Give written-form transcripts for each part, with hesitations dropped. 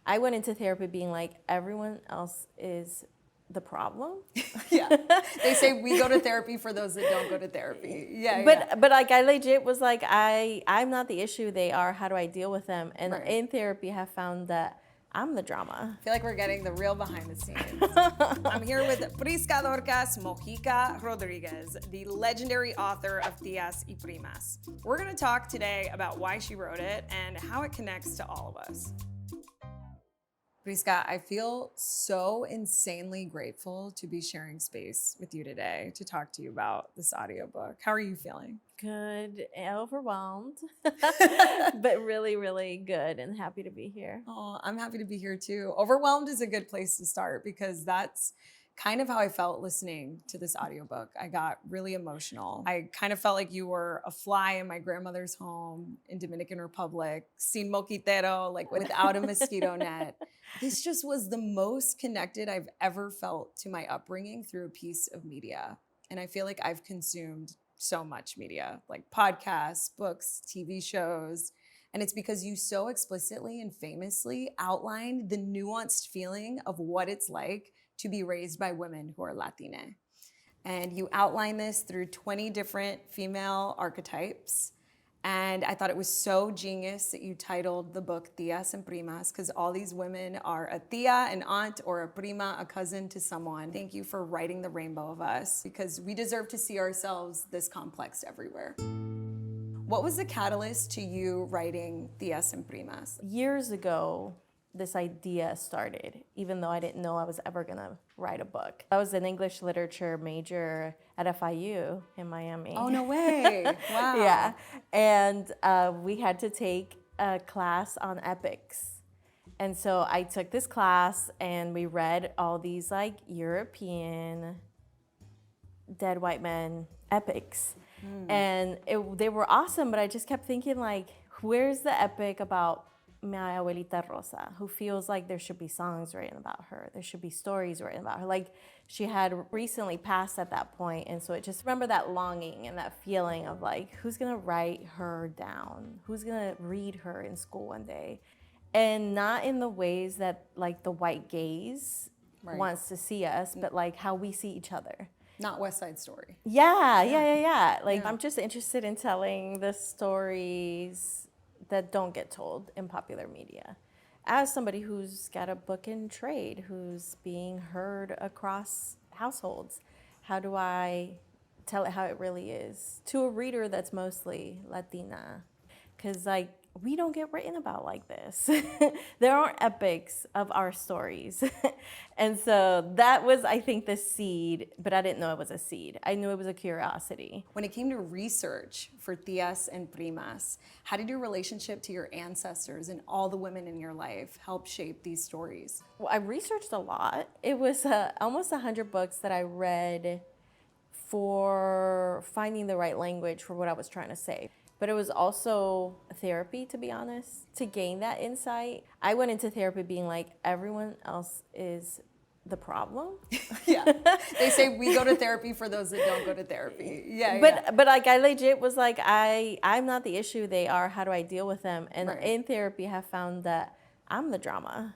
I went into therapy being like, everyone else is the problem. Yeah. They say we go to therapy for those that don't go to therapy. Yeah. But like I legit was like, I'm not the issue, they are. How do I deal with them? And Right. in therapy, I have found that I'm the drama. I feel like we're getting the real behind the scenes. I'm here with Prisca Dorcas Mojica Rodríguez, the legendary author of Tías y Primas. We're going to talk today about why she wrote it and how it connects to all of us. Prisca, I feel so insanely grateful to be sharing space with you today to talk to you about this audiobook. How are you feeling? Good, overwhelmed, but really, really good and happy to be here. Oh, I'm happy to be here too. Overwhelmed is a good place to start because that's kind of how I felt listening to this audiobook. I got really emotional. I kind of felt like you were a fly in my grandmother's home in Dominican Republic, sin moquitero, like without a mosquito net. This just was the most connected I've ever felt to my upbringing through a piece of media. And I feel like I've consumed so much media, like podcasts, books, TV shows. And it's because you so explicitly and famously outlined the nuanced feeling of what it's like to be raised by women who are Latine. And you outline this through 20 different female archetypes. And I thought it was so genius that you titled the book Tías y Primas, because all these women are a tía, an aunt, or a prima, a cousin to someone. Thank you for writing the rainbow of us, because we deserve to see ourselves this complex everywhere. What was the catalyst to you writing Tías y Primas? Years ago, this idea started, even though I didn't know I was ever gonna write a book. I was an English literature major at FIU in Miami. Oh, no way. Wow. Yeah, and we had to take a class on epics. And so I took this class and we read all these like European dead white men epics. And they were awesome, but I just kept thinking like, where's the epic about mi abuelita Rosa, who feels like there should be songs written about her, there should be stories written about her. Like she had recently passed at that point, and so it just remember that longing and that feeling of like, who's gonna write her down? Who's gonna read her in school one day? And not in the ways that like the white gaze wants to see us, but like how we see each other. Not West Side Story. Yeah. Like I'm just interested in telling the stories that don't get told in popular media. As somebody who's got a book in trade, who's being heard across households, how do I tell it how it really is to a reader that's mostly Latina? Because like, we don't get written about like this. There aren't epics of our stories. And so that was, I think, the seed, but I didn't know it was a seed. I knew it was a curiosity. When it came to research for Tías y Primas, how did your relationship to your ancestors and all the women in your life help shape these stories? Well, I researched a lot. It was almost 100 books that I read for finding the right language for what I was trying to say. But it was also therapy, to be honest, to gain that insight. I went into therapy being like, everyone else is the problem. Yeah. They say we go to therapy for those that don't go to therapy. Yeah. But like I legit was like, I'm not the issue, they are. How do I deal with them? And in therapy, I have found that I'm the drama.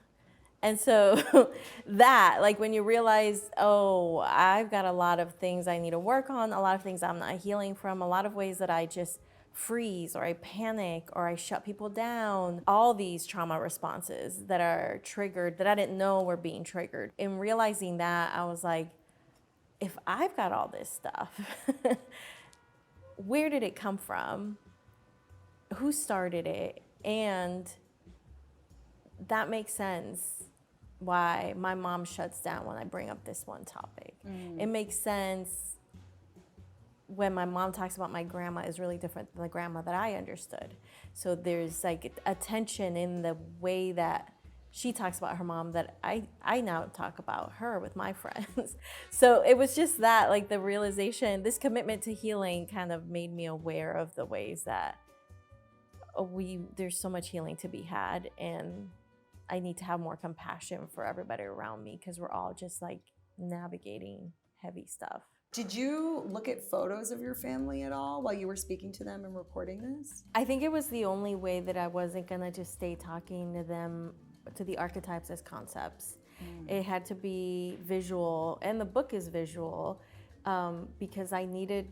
And so that, like when you realize, oh, I've got a lot of things I need to work on, a lot of things I'm not healing from, a lot of ways that I just freeze or I panic or I shut people down, all these trauma responses that are triggered that I didn't know were being triggered. In realizing that, I was like, if I've got all this stuff, where did it come from? Who started it? And that makes sense why my mom shuts down when I bring up this one topic. It makes sense when my mom talks about my grandma is really different than the grandma that I understood. So there's like a tension in the way that she talks about her mom that I now talk about her with my friends. So it was just that, like the realization, this commitment to healing kind of made me aware of the ways that there's so much healing to be had, and I need to have more compassion for everybody around me because we're all just like navigating heavy stuff. Did you look at photos of your family at all while you were speaking to them and reporting this? I think it was the only way that I wasn't gonna just stay talking to them to the archetypes as concepts. It had to be visual, and the book is visual, because I needed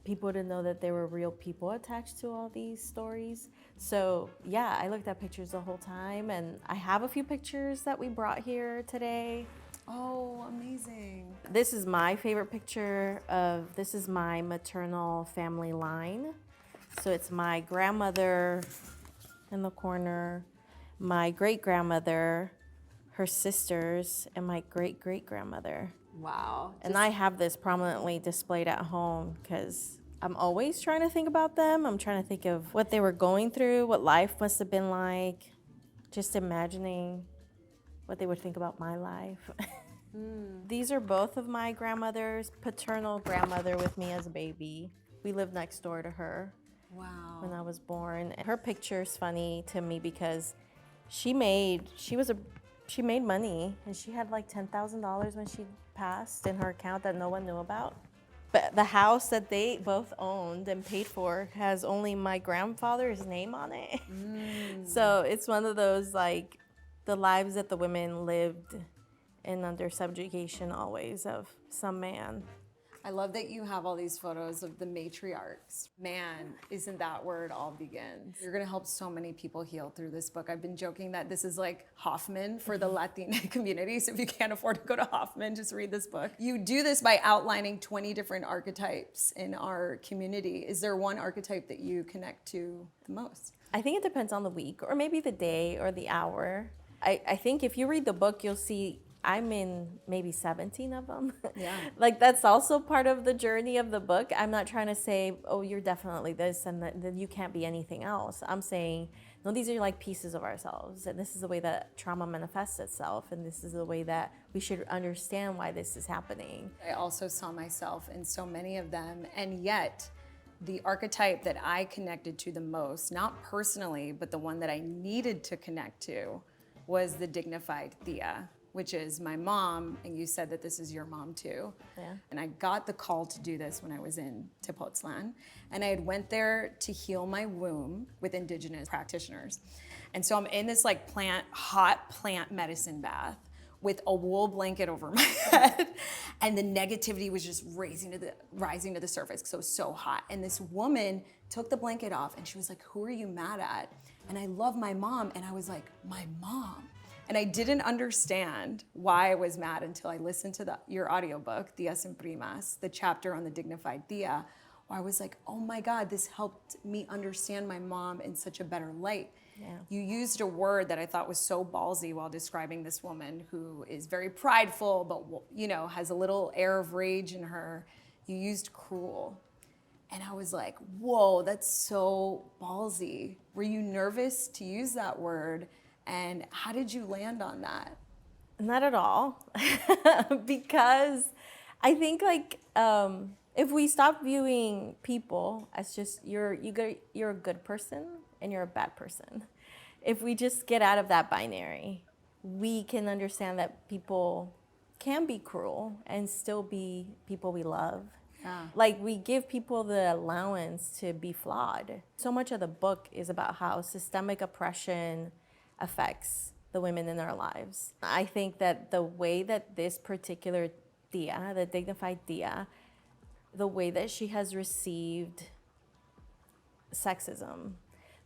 people to know that there were real people attached to all these stories. So yeah, I looked at pictures the whole time, and I have a few pictures that we brought here today. Oh, amazing. This is my favorite picture this is my maternal family line. So it's my grandmother in the corner, my great-grandmother, her sisters, and my great-great-grandmother. Wow. And I have this prominently displayed at home because I'm always trying to think about them. I'm trying to think of what they were going through, what life must have been like, just imagining what they would think about my life. These are both of my grandmothers, paternal grandmother with me as a baby. We lived next door to her. Wow. When I was born. Her picture's funny to me because she made money, and she had like $10,000 when she passed in her account that no one knew about. But the house that they both owned and paid for has only my grandfather's name on it. So it's one of those, like, the lives that the women lived in under subjugation always of some man. I love that you have all these photos of the matriarchs. Man, isn't that where it all begins? You're gonna help so many people heal through this book. I've been joking that this is like Hoffman for the Latine community. So if you can't afford to go to Hoffman, just read this book. You do this by outlining 20 different archetypes in our community. Is there one archetype that you connect to the most? I think it depends on the week, or maybe the day or the hour. I think if you read the book, you'll see I'm in maybe 17 of them. Yeah. Like, that's also part of the journey of the book. I'm not trying to say, oh, you're definitely this and then you can't be anything else. I'm saying, no, these are like pieces of ourselves, and this is the way that trauma manifests itself, and this is the way that we should understand why this is happening. I also saw myself in so many of them, and yet the archetype that I connected to the most, not personally, but the one that I needed to connect to, was the dignified Tia, which is my mom, and you said that this is your mom too. Yeah. And I got the call to do this when I was in Tepoztlan, and I had went there to heal my womb with indigenous practitioners. And so I'm in this like hot plant medicine bath with a wool blanket over my head, and the negativity was just rising to the surface because it was so hot. And this woman took the blanket off, and she was like, "Who are you mad at?" And I love my mom, and I was like, "My mom." And I didn't understand why I was mad until I listened to your audiobook, Tías y Primas, the chapter on the dignified Tia, where I was like, oh my God, this helped me understand my mom in such a better light. Yeah. You used a word that I thought was so ballsy while describing this woman who is very prideful, but has a little air of rage in her. You used cruel. And I was like, whoa, that's so ballsy. Were you nervous to use that word? And how did you land on that? Not at all. Because I think if we stop viewing people as just you're a good person and you're a bad person, if we just get out of that binary, we can understand that people can be cruel and still be people we love. Yeah. Like, we give people the allowance to be flawed. So much of the book is about how systemic oppression affects the women in our lives. I think that the way that this particular Tia, the dignified Tia, the way that she has received sexism,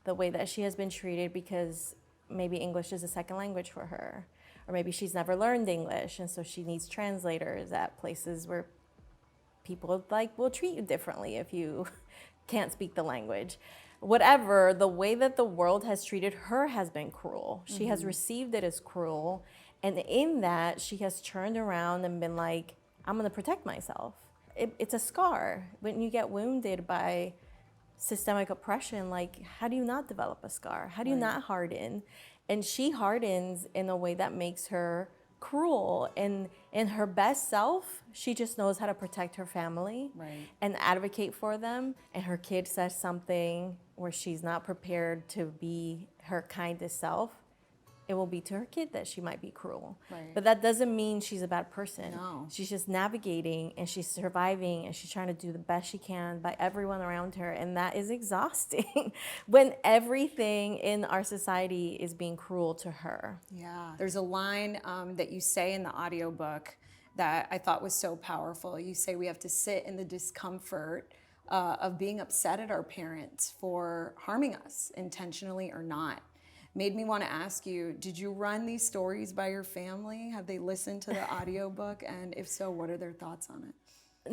the way that she has been treated because maybe English is a second language for her, or maybe she's never learned English and so she needs translators at places where people will treat you differently if you can't speak the language. Whatever, the way that the world has treated her has been cruel. She has received it as cruel. And in that, she has turned around and been like, I'm going to protect myself. It's a scar. When you get wounded by systemic oppression, like, how do you not develop a scar? How do you not harden? And she hardens in a way that makes her cruel. And in her best self, she just knows how to protect her family and advocate for them. And her kid says something where she's not prepared to be her kindest self, it will be to her kid that she might be cruel. Right. But that doesn't mean she's a bad person. No. She's just navigating and she's surviving and she's trying to do the best she can by everyone around her. And that is exhausting when everything in our society is being cruel to her. Yeah. There's a line that you say in the audiobook that I thought was so powerful. You say we have to sit in the discomfort of being upset at our parents for harming us, intentionally or not. Made me want to ask you, did you run these stories by your family? Have they listened to the audiobook? And if so, what are their thoughts on it?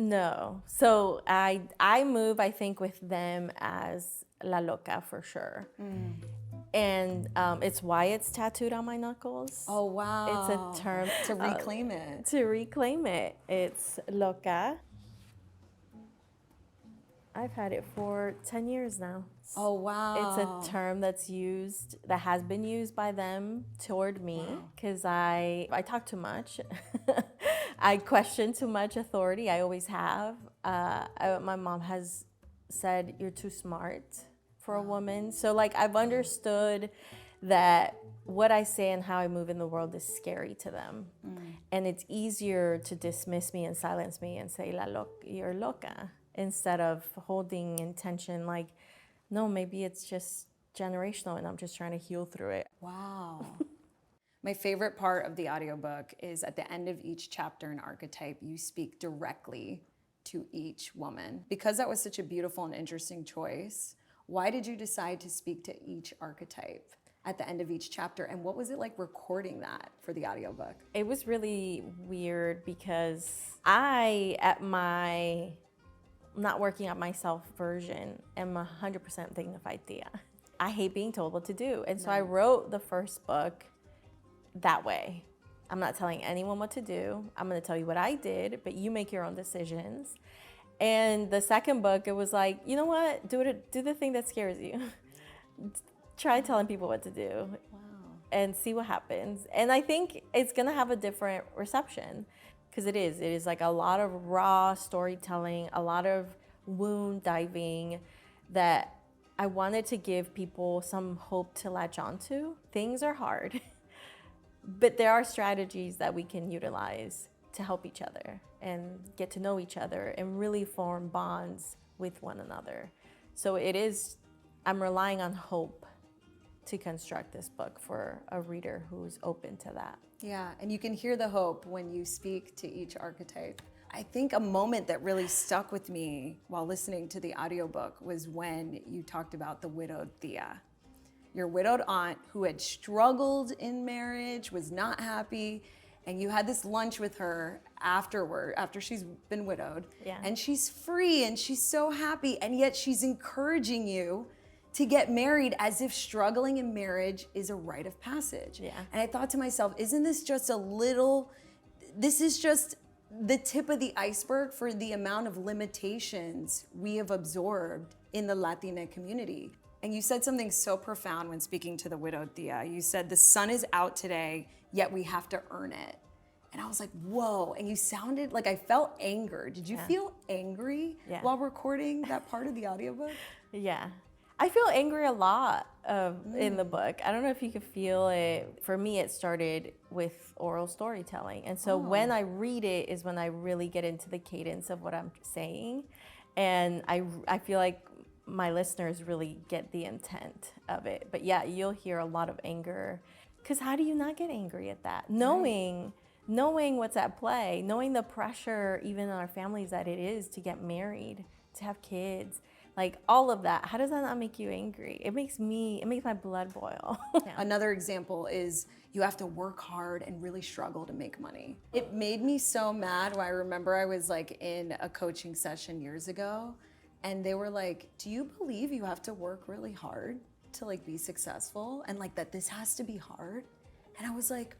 No. So I move, I think, with them as la loca for sure. And it's why it's tattooed on my knuckles. Oh, wow. It's a term. To reclaim it. To reclaim it. It's loca. I've had it for 10 years now. Oh, wow. It's a term that has been used by them toward me because I talk too much. I question too much authority. I always have. My mom has said, you're too smart for a woman. So like I've understood that what I say and how I move in the world is scary to them. And it's easier to dismiss me and silence me and say, you're loca, instead of holding intention like, no, maybe it's just generational and I'm just trying to heal through it. Wow. My favorite part of the audiobook is at the end of each chapter and archetype, you speak directly to each woman. Because that was such a beautiful and interesting choice, why did you decide to speak to each archetype at the end of each chapter? And what was it like recording that for the audiobook? It was really weird because I, at my not working at myself version, am 100% dignified Tia. I hate being told what to do. And so I wrote the first book that way. I'm not telling anyone what to do. I'm gonna tell you what I did, but you make your own decisions. And the second book, it was like, you know what? Do the thing that scares you. Try telling people what to do. Wow. And see what happens. And I think it's gonna have a different reception. Because it is like a lot of raw storytelling, a lot of wound diving that I wanted to give people some hope to latch onto. Things are hard, but there are strategies that we can utilize to help each other and get to know each other and really form bonds with one another. So I'm relying on hope to construct this book for a reader who's open to that. Yeah, and you can hear the hope when you speak to each archetype. I think a moment that really stuck with me while listening to the audiobook was when you talked about the widowed Tia. Your widowed aunt who had struggled in marriage, was not happy, and you had this lunch with her after she's been widowed. Yeah. And she's free and she's so happy, and yet she's encouraging you to get married as if struggling in marriage is a rite of passage. Yeah. And I thought to myself, isn't this just this is just the tip of the iceberg for the amount of limitations we have absorbed in the Latina community. And you said something so profound when speaking to the widowed Tia. You said, the sun is out today, yet we have to earn it. And I was like, whoa. And you sounded like I felt anger. Did you feel angry while recording that part of the audiobook? Yeah. I feel angry a lot in the book. I don't know if you could feel it. For me, it started with oral storytelling. And so when I read it is when I really get into the cadence of what I'm saying. And I feel like my listeners really get the intent of it. But yeah, you'll hear a lot of anger. Because how do you not get angry at that? Knowing what's at play, knowing the pressure even in our families that it is to get married, to have kids. Like all of that, how does that not make you angry? It makes my blood boil. Another example is you have to work hard and really struggle to make money. It made me so mad when I remember I was like in a coaching session years ago and they were like, do you believe you have to work really hard to like be successful and like that this has to be hard? And I was like,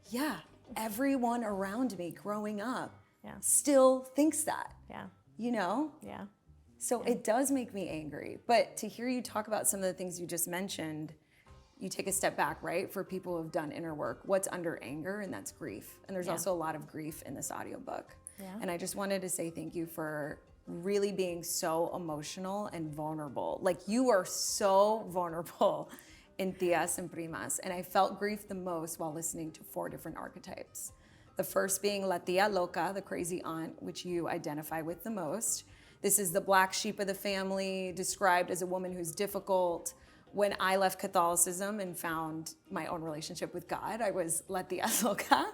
yeah, everyone around me growing up still thinks that. Yeah. You know? Yeah. So it does make me angry. But to hear you talk about some of the things you just mentioned, you take a step back, right? For people who have done inner work, what's under anger, and that's grief. And there's also a lot of grief in this audiobook. Yeah. And I just wanted to say thank you for really being so emotional and vulnerable. Like you are so vulnerable in Tías y Primas, and I felt grief the most while listening to 4 different archetypes. The first being La Tía Loca, the crazy aunt, which you identify with the most. This is the black sheep of the family, described as a woman who's difficult. When I left Catholicism and found my own relationship with God, I was La Tía Loca.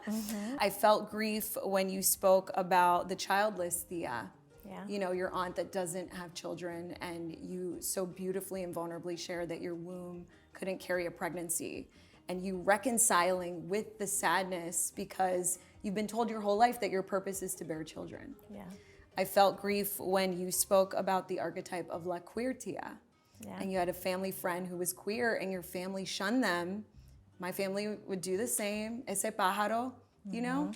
I felt grief when you spoke about the childless Tía. Yeah. You know, your aunt that doesn't have children, and you so beautifully and vulnerably shared that your womb couldn't carry a pregnancy, and you reconciling with the sadness because you've been told your whole life that your purpose is to bear children. Yeah. I felt grief when you spoke about the archetype of La Queer Tía. Yeah. And you had a family friend who was queer and your family shunned them. My family would do the same, ese pájaro, you know?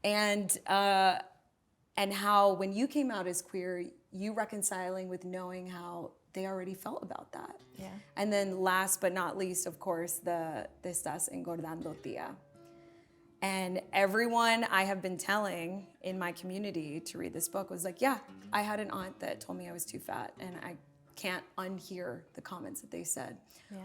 And how when you came out as queer, you reconciling with knowing how they already felt about that. Yeah. And then last but not least, of course, the Te estás engordando, tía. And everyone I have been telling in my community to read this book was like, yeah, I had an aunt that told me I was too fat, and I can't unhear the comments that they said. Yeah.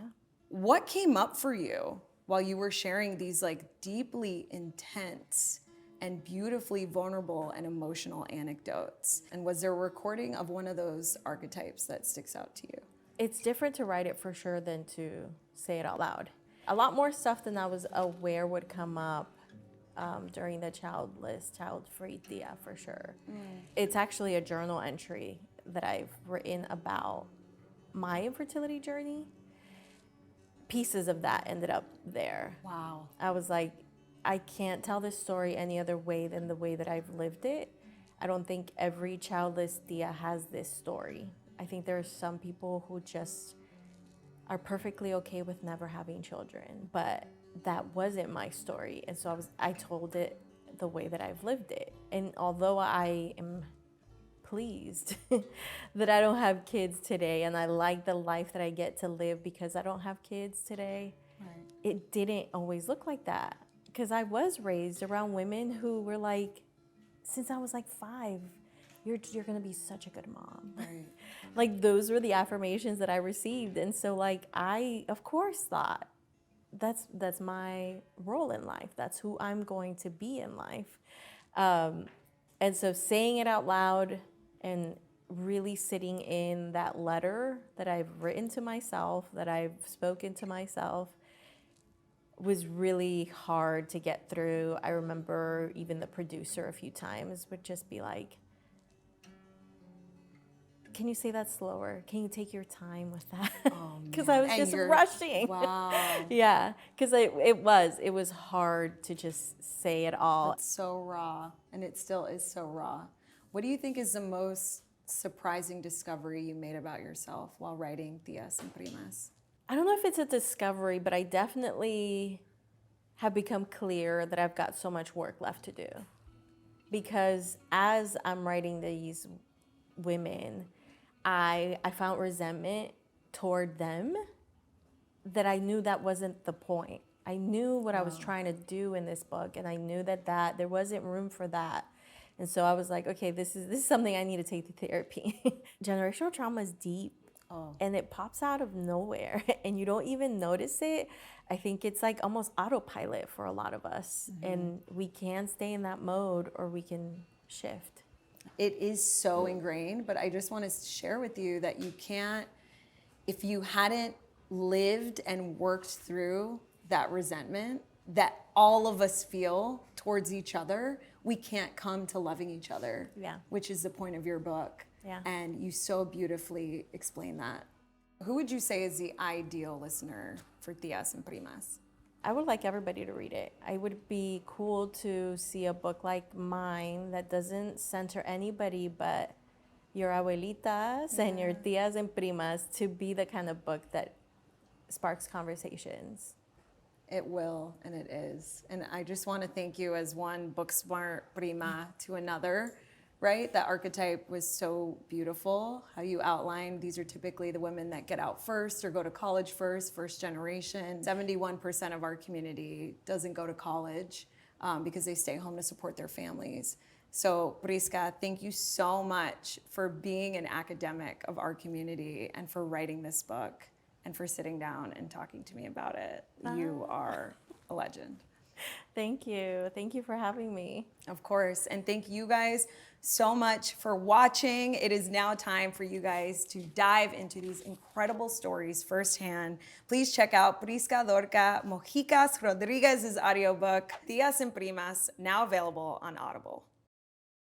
What came up for you while you were sharing these like deeply intense and beautifully vulnerable and emotional anecdotes? And was there a recording of one of those archetypes that sticks out to you? It's different to write it for sure than to say it out loud. A lot more stuff than I was aware would come up during the childless, child-free Tia, for sure. It's actually a journal entry that I've written about my infertility journey. Pieces of that ended up there. Wow. I was like, I can't tell this story any other way than the way that I've lived it. I don't think every childless Tia has this story. I think there are some people who just are perfectly okay with never having children, but that wasn't my story. And so I told it the way that I've lived it. And although I am pleased that I don't have kids today, and I like the life that I get to live because I don't have kids today, Right. it didn't always look like that. Because I was raised around women who were like, since I was like 5, you're gonna be such a good mom. Right. Like those were the affirmations that I received. And so like I of course thought that's my role in life. That's who I'm going to be in life. And so saying it out loud and really sitting in that letter that I've written to myself, that I've spoken to myself, was really hard to get through. I remember even the producer a few times would just be like, can you say that slower? Can you take your time with that? Because I was And just you're- rushing. Wow. Yeah, because it was hard to just say it all. It's so raw, and it still is so raw. What do you think is the most surprising discovery you made about yourself while writing Tías y Primas? I don't know if it's a discovery, but I definitely have become clear that I've got so much work left to do. Because as I'm writing these women, I found resentment toward them that I knew that wasn't the point. I knew what I was trying to do in this book, and I knew that there wasn't room for that. And so I was like, okay, this is something I need to take to therapy. Generational trauma is deep. And it pops out of nowhere and you don't even notice it. I think it's like almost autopilot for a lot of us. And we can stay in that mode or we can shift. It is so ingrained, but I just want to share with you that you can't, if you hadn't lived and worked through that resentment that all of us feel towards each other, we can't come to loving each other, which is the point of your book. Yeah. And you so beautifully explain that. Who would you say is the ideal listener for Tías y Primas? I would like everybody to read it. I would be cool to see a book like mine that doesn't center anybody but your abuelitas and your tías and primas to be the kind of book that sparks conversations. It will, and it is. And I just want to thank you as one book smart prima to another, right? That archetype was so beautiful. How you outlined these are typically the women that get out first or go to college first generation. 71% of our community doesn't go to college because they stay home to support their families. So Prisca, thank you so much for being an academic of our community and for writing this book. and for sitting down and talking to me about it. You are a legend. Thank you. Thank you for having me. Of course. And thank you guys so much for watching. It is now time for you guys to dive into these incredible stories firsthand. Please check out Prisca Dorcas Mojica Rodríguez's audiobook, Tías y Primas, now available on Audible.